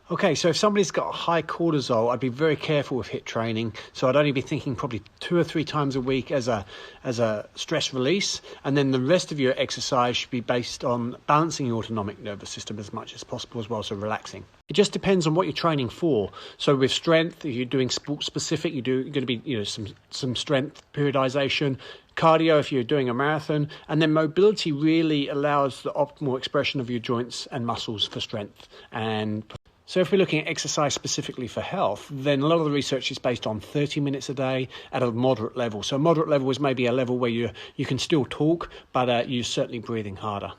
Okay, so if somebody's got high cortisol, I'd be very careful with HIIT training. So I'd only be thinking probably 2 or 3 times a week as a stress release, and then the rest of your exercise should be based on balancing your autonomic nervous system as much as possible as well, so relaxing. It just depends on what you're training for. So with strength, if you're doing sport specific, you're going to be some strength periodization. Cardio if you're doing a marathon, and then mobility really allows the optimal expression of your joints and muscles for strength. And so if we're looking at exercise specifically for health, then a lot of the research is based on 30 minutes a day at a moderate level. So moderate level is maybe a level where you can still talk, but you're certainly breathing harder.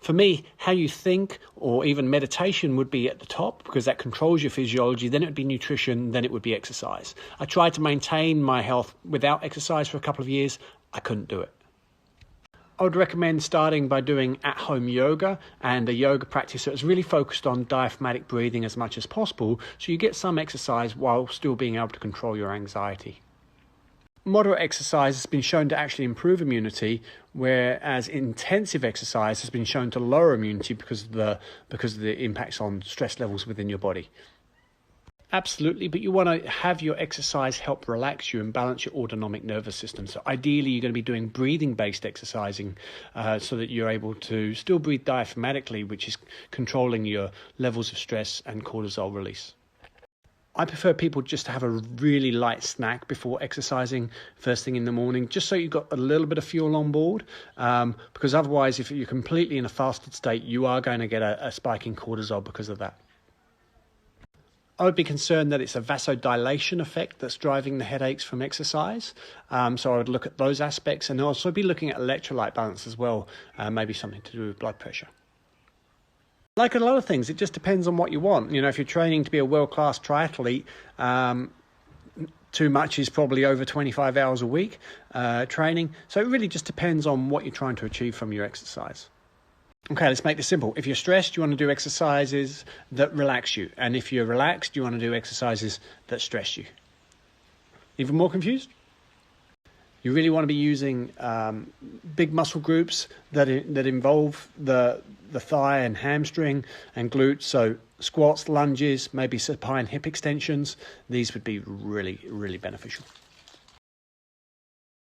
For me, how you think or even meditation would be at the top because that controls your physiology. Then it would be nutrition, then it would be exercise. I tried to maintain my health without exercise for a couple of years. I couldn't do it. I would recommend starting by doing at-home yoga and a yoga practice that is really focused on diaphragmatic breathing as much as possible so you get some exercise while still being able to control your anxiety. Moderate exercise has been shown to actually improve immunity, whereas intensive exercise has been shown to lower immunity because of the impacts on stress levels within your body. Absolutely, but you want to have your exercise help relax you and balance your autonomic nervous system. So ideally, you're going to be doing breathing-based exercising so that you're able to still breathe diaphragmatically, which is controlling your levels of stress and cortisol release. I prefer people just to have a really light snack before exercising first thing in the morning, just so you've got a little bit of fuel on board, because otherwise, if you're completely in a fasted state, you are going to get a spike in cortisol because of that. I would be concerned that it's a vasodilation effect that's driving the headaches from exercise. So I would look at those aspects and also be looking at electrolyte balance as well, maybe something to do with blood pressure. Like a lot of things, it just depends on what you want. If you're training to be a world-class triathlete, too much is probably over 25 hours a week training. So it really just depends on what you're trying to achieve from your exercise. Okay, let's make this simple. If you're stressed, you want to do exercises that relax you. And if you're relaxed, you want to do exercises that stress you. Even more confused? You really want to be using big muscle groups that involve the thigh and hamstring and glutes. So squats, lunges, maybe supine hip extensions. These would be really, really beneficial.